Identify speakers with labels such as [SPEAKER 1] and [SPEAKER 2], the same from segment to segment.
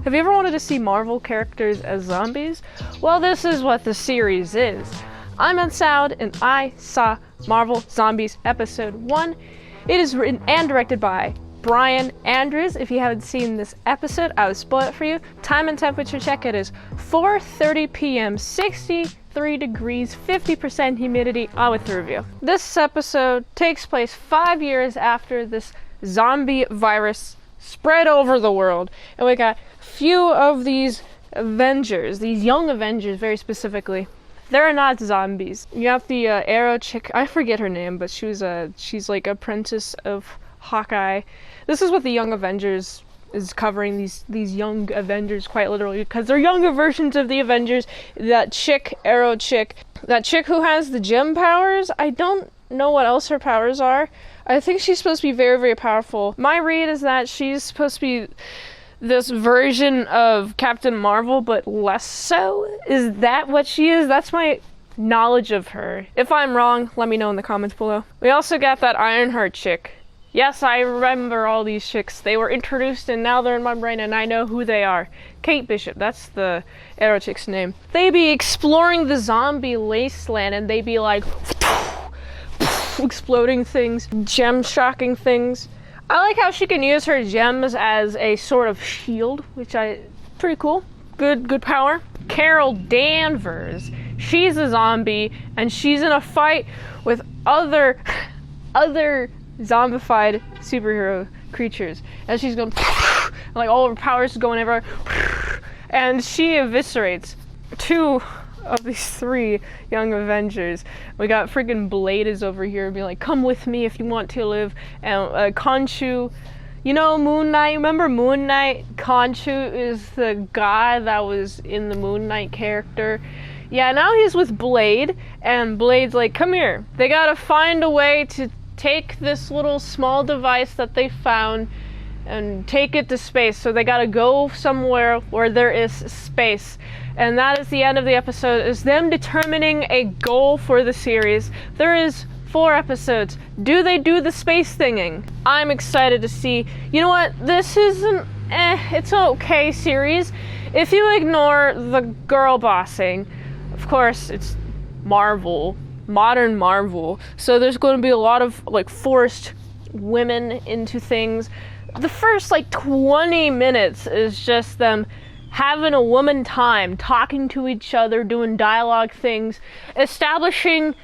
[SPEAKER 1] Have you ever wanted to see Marvel characters as zombies? Well, this is what the series is. I'm unsalad and I saw Marvel Zombies Episode 1. It is written and directed by Brian Andrews. If you haven't seen this episode, I will spoil it for you. Time and temperature check, it is 4:30 p.m., 63 degrees, 50% humidity. On with the review. This episode takes place 5 years after this zombie virus spread over the world. And we got few of these Avengers, these young Avengers very specifically. They're not zombies. You have the Arrow chick, I forget her name, but she's like apprentice of Hawkeye. This is what the Young Avengers is covering, these Young Avengers quite literally, because they're younger versions of the Avengers. That chick, Arrow chick, that chick who has the gem powers, I don't know what else her powers are. I think she's supposed to be very, very powerful. My read is that she's supposed to be this version of Captain Marvel, but less so. Is that what she is? That's my knowledge of her. If I'm wrong, let me know in the comments below. We also got that Ironheart chick. Yes, I remember all these chicks. They were introduced and now they're in my brain and I know who they are. Kate Bishop, that's the Arrow chick's name. They be exploring the zombie wasteland and they be like exploding things, gem shocking things. I like how she can use her gems as a sort of shield, which pretty cool. Good power. Carol Danvers, she's a zombie and she's in a fight with other zombified superhero creatures. And she's going like all of her powers going everywhere. And she eviscerates two of these three Young Avengers. We got freaking Blade is over here being like, come with me if you want to live. And Khonshu, you know Moon Knight, remember Moon Knight? Khonshu is the guy that was in the Moon Knight character. Yeah, now he's with Blade, and Blade's like, come here. They gotta find a way to take this little small device that they found and take it to space. So they gotta go somewhere where there is space. And that is the end of the episode, is them determining a goal for the series. There is 4 episodes. Do they do the space thinging? I'm excited to see. You know what? This is it's an okay series. If you ignore the girl bossing, of course it's Marvel, modern Marvel. So there's going to be a lot of like forced women into things. The first like 20 minutes is just them having a woman time, talking to each other, doing dialogue things, establishing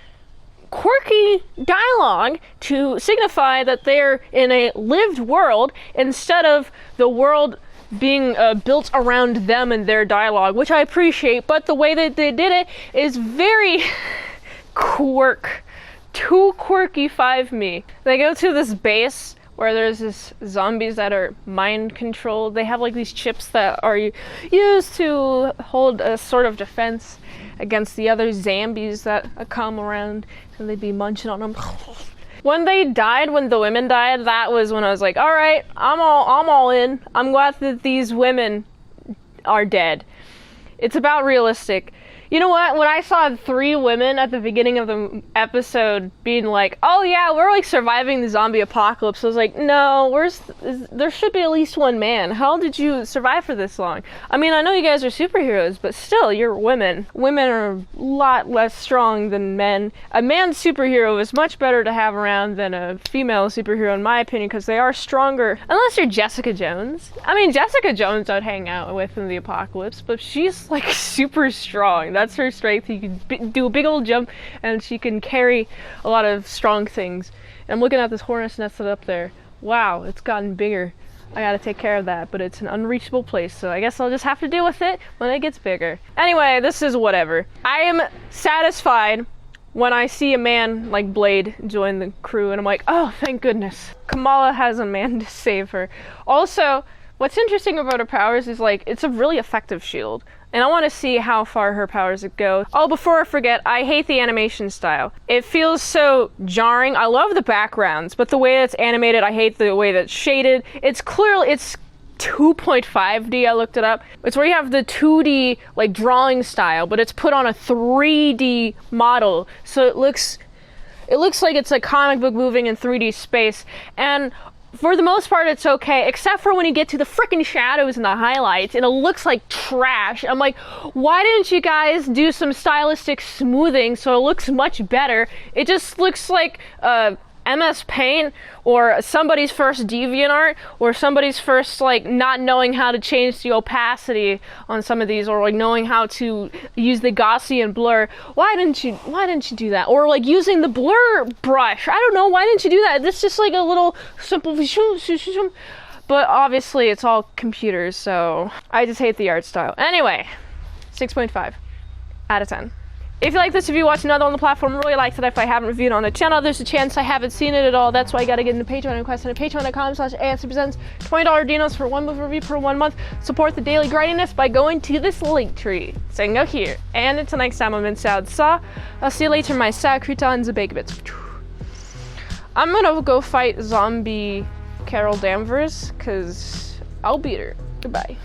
[SPEAKER 1] quirky dialogue to signify that they're in a lived world instead of the world being built around them and their dialogue, which I appreciate, but the way that they did it is very too quirky 5-me. They go to this base where there's this zombies that are mind controlled. They have like these chips that are used to hold a sort of defense against the other zombies that come around, and they'd be munching on them. When the women died, that was when I was like, all right, I'm all in. I'm glad that these women are dead. It's about realistic. You know what? When I saw 3 women at the beginning of the episode being like, oh yeah, we're like surviving the zombie apocalypse, I was like, no, there should be at least 1 man. How did you survive for this long? I mean, I know you guys are superheroes, but still, you're women. Women are a lot less strong than men. A man superhero is much better to have around than a female superhero, in my opinion, because they are stronger. Unless you're Jessica Jones. I mean, Jessica Jones I'd hang out with in the apocalypse, but she's like super strong. That's her strength. You can do a big old jump and she can carry a lot of strong things. And I'm looking at this hornet's nest that's up there. Wow, it's gotten bigger. I gotta take care of that, but it's an unreachable place, so I guess I'll just have to deal with it when it gets bigger. Anyway, this is whatever. I am satisfied when I see a man like Blade join the crew and I'm like, oh, thank goodness. Kamala has a man to save her. Also, what's interesting about her powers is like, it's a really effective shield. And I want to see how far her powers go. Oh, before I forget, I hate the animation style. It feels so jarring. I love the backgrounds, but the way it's animated, I hate the way that's shaded. It's 2.5D, I looked it up. It's where you have the 2D like drawing style, but it's put on a 3D model. So it looks like it's a comic book moving in 3D space. And for the most part, it's okay, except for when you get to the freaking shadows and the highlights, and it looks like trash. I'm like, why didn't you guys do some stylistic smoothing so it looks much better? It just looks like MS Paint or somebody's first DeviantArt or somebody's first like not knowing how to change the opacity on some of these, or like knowing how to use the Gaussian blur. Why didn't you do that? Or like using the blur brush. I don't know, why didn't you do that? It's just like a little simple, but obviously it's all computers, so I just hate the art style. Anyway, 6.5 out of 10. If you like this, if you watch another on the platform, really liked it. If I haven't reviewed it on the channel, there's a chance I haven't seen it at all. That's why I gotta get into Patreon requests at patreon.com/ASEPresents. $20 dinos for 1 movie review per 1 month. Support the daily grindiness by going to this link tree. So you can go here. And until next time, I'm itsmintsalad. So I'll see you later, my sad croutons and baked bits. I'm gonna go fight zombie Carol Danvers, cause I'll beat her. Goodbye.